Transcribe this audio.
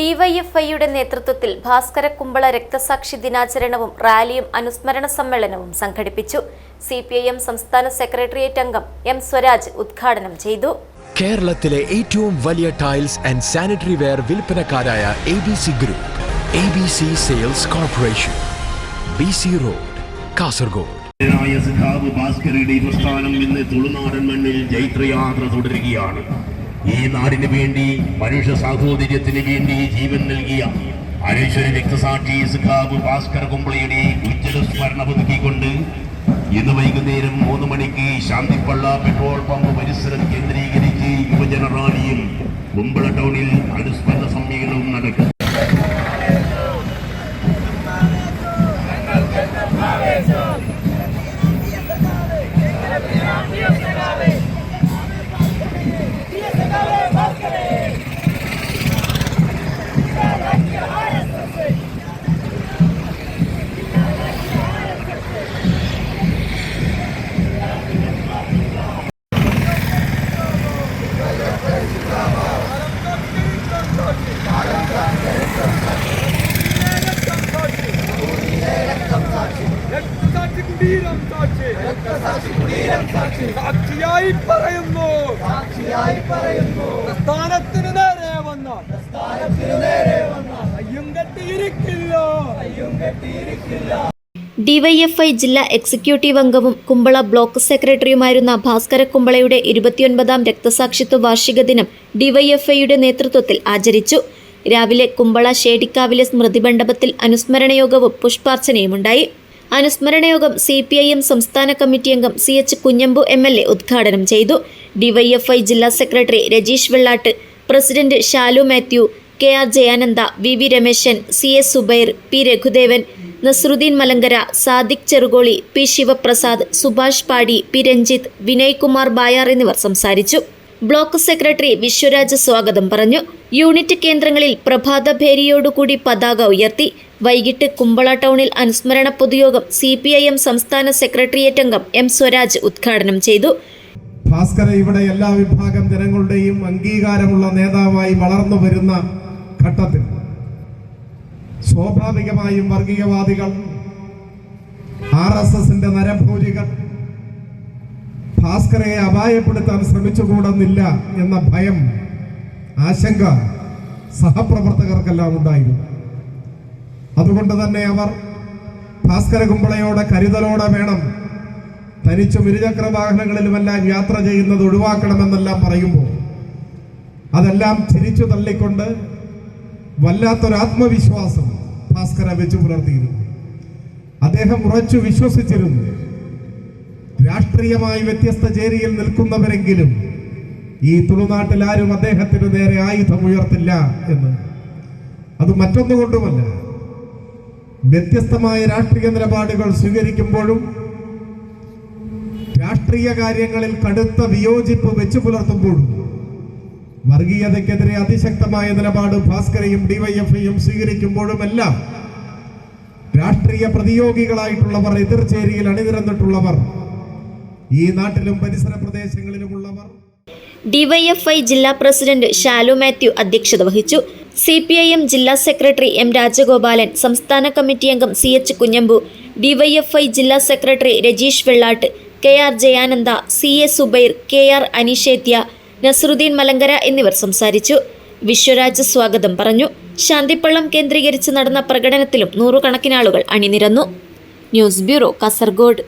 ഡിവൈഎഫ്ഐയുടെ നേതൃത്വത്തിൽ ഭാസ്കര കുമ്പള രക്തസാക്ഷി ദിനാചരണവും റാലിയും അനുസ്മരണ സമ്മേളനവും സംഘടിപ്പിച്ചു. സിപിഐഎം സംസ്ഥാന സെക്രട്ടേറിയറ്റ് അംഗം എം സ്വരാജ് ഉദ്ഘാടനം ചെയ്തു. കേരളത്തിലെ ഏറ്റവും വലിയ ടൈൽസ് ആൻഡ് സാനിറ്ററി വെയർ വിൽപ്പനക്കാരായ ABC group, ABC sales corporation, BC road, Kasaragod. ഭാസ്കരയുടെ പ്രസ്ഥാനം ഇന്ന് തുളുനാടൻ മണ്ണിൽ ജൈത്രയാത്ര തുടരുകയാണ്. ഈ നാടിന് വേണ്ടി, മനുഷ്യ സാഹോദര്യത്തിന് വേണ്ടി ജീവൻ നൽകിയ അനശ്വര രക്തസാക്ഷി സഖാവ് ഭാസ്കര കുമ്പളയുടെ ഉജ്ജ്വല സ്മരണ പുതുക്കിക്കൊണ്ട് ഇന്ന് വൈകുന്നേരം 3 മണിക്ക് ശാന്തിപ്പള്ള പെട്രോൾ പമ്പ് പരിസരം കേന്ദ്രീകരിച്ച് യുവജന റാലിയും കുമ്പള ടൗണിൽ അനുസ്മരണ സമ്മേളനവും നടക്കും. സാക്ഷിയായി പറയുന്നു, പ്രസ്ഥാനത്തിന് നേരെ വന്ന അയ്യും കെട്ടിയിരിക്കില്ല. ഡിവൈഎഫ്ഐ ജില്ലാ എക്സിക്യൂട്ടീവ് അംഗവും കുമ്പള ബ്ലോക്ക് സെക്രട്ടറിയുമായിരുന്ന ഭാസ്കര കുമ്പളയുടെ 29ാം രക്തസാക്ഷിത്വ വാർഷിക ദിനം ഡിവൈഎഫ്ഐയുടെ നേതൃത്വത്തിൽ ആചരിച്ചു. രാവിലെ കുമ്പള ഷേടിക്കാവിലെ സ്മൃതിമണ്ഡപത്തിൽ അനുസ്മരണയോഗവും പുഷ്പാർച്ചനയുമുണ്ടായി. അനുസ്മരണയോഗം സിപിഐഎം സംസ്ഥാന കമ്മിറ്റി അംഗം CH കുഞ്ഞമ്പു MLA ഉദ്ഘാടനം ചെയ്തു. ഡിവൈഎഫ്ഐ ജില്ലാ secretary Rajeesh Vellat, president Shalu Mathew, KR Jayananda, VV Rameshan, CS Zubair, P Raghudevan, Nasruddin Malankara, Sadiq Cherukoli, P Shivaprasad, Subhash Padi, P Ranjith, Vinay Kumar Bayar എന്നിവർ സംസാരിച്ചു. ബ്ലോക്ക് സെക്രട്ടറി വിശ്വരാജ് സ്വാഗതം പറഞ്ഞു. യൂണിറ്റ് കേന്ദ്രങ്ങളിൽ പ്രഭാത ഭേരിയോടുകൂടി പതാക ഉയർത്തി. വൈകിട്ട് കുമ്പള ടൗണിൽ അനുസ്മരണ പൊതുയോഗം സിപിഐഎം സംസ്ഥാന സെക്രട്ടേറിയറ്റ് അംഗം എം സ്വരാജ് ഉദ്ഘാടനം ചെയ്തു. ഭാസ്കര ഇവിടെ എല്ലാ വിഭാഗം ജനങ്ങളുടെയും അംഗീകാരമുള്ള നേതാവായി വളർന്നു വരുന്ന ഘട്ടത്തിൽ സ്വാഭാവികമായും വർഗീയവാദികൾ, RSSന്റെ നരഭോജികൾ ഭാസ്കരയെ അപായപ്പെടുത്താൻ ശ്രമിച്ചുകൂടുന്നില്ല എന്ന ഭയം, ആശങ്ക സഹപ്രവർത്തകർക്കെല്ലാം ഉണ്ടായിരുന്നു. അതുകൊണ്ട് തന്നെ അവർ ഭാസ്കര കുമ്പളയോടെ കരുതലോടെ വേണം, തനിച്ചും ഇരുചക്ര വാഹനങ്ങളിലുമെല്ലാം യാത്ര ചെയ്യുന്നത് ഒഴിവാക്കണമെന്നെല്ലാം പറയുമ്പോൾ അതെല്ലാം തിരിച്ചു തള്ളിക്കൊണ്ട് വല്ലാത്തൊരാത്മവിശ്വാസം ഭാസ്കര വെച്ചു പുലർത്തിയിരുന്നു. അദ്ദേഹം ഉറച്ചു വിശ്വസിച്ചിരുന്നു, രാഷ്ട്രീയമായി വ്യത്യസ്ത ചേരിയിൽ നിൽക്കുന്നവരെങ്കിലും ഈ തുളുനാട്ടിൽ ആരും അദ്ദേഹത്തിന് നേരെ ആയുധം ഉയർത്തില്ല എന്ന്. അത് മറ്റൊന്നുകൊണ്ടുമല്ല, വ്യത്യസ്തമായ രാഷ്ട്രീയ നിലപാടുകൾ സ്വീകരിക്കുമ്പോഴും രാഷ്ട്രീയ കാര്യങ്ങളിൽ കടുത്ത വിയോജിപ്പ് വെച്ചു പുലർത്തുമ്പോഴും വർഗീയതയ്ക്കെതിരെ അതിശക്തമായ നിലപാട് ഭാസ്കരയും ഡിവൈഎഫ്ഐയും സ്വീകരിക്കുമ്പോഴുമെല്ലാം രാഷ്ട്രീയ പ്രതിയോഗികളായിട്ടുള്ളവർ, എതിർചേരിയിൽ അണിനിരന്നിട്ടുള്ളവർ, ഈ നാട്ടിലും പരിസര പ്രദേശങ്ങളിലുമുള്ളവർ. ഡിവൈഎഫ്ഐ ജില്ലാ പ്രസിഡന്റ് ഷാലു മാത്യു അധ്യക്ഷത വഹിച്ചു. സിപിഐഎം ജില്ലാ സെക്രട്ടറി M രാജഗോപാലൻ, സംസ്ഥാന കമ്മിറ്റി അംഗം CH കുഞ്ഞമ്പു, ഡിവൈഎഫ്ഐ ജില്ലാ secretary Rajeesh Vellat, KR Jayananda, CA Zubair, KR അനിഷേത്യ, നസ്രുദ്ദീൻ മലങ്കര എന്നിവർ സംസാരിച്ചു. വിശ്വരാജ് സ്വാഗതം പറഞ്ഞു. ശാന്തിപ്പള്ളം കേന്ദ്രീകരിച്ച് നടന്ന പ്രകടനത്തിലും 100 കണക്കിനാളുകൾ അണിനിരന്നു. News bureau, Kasaragod.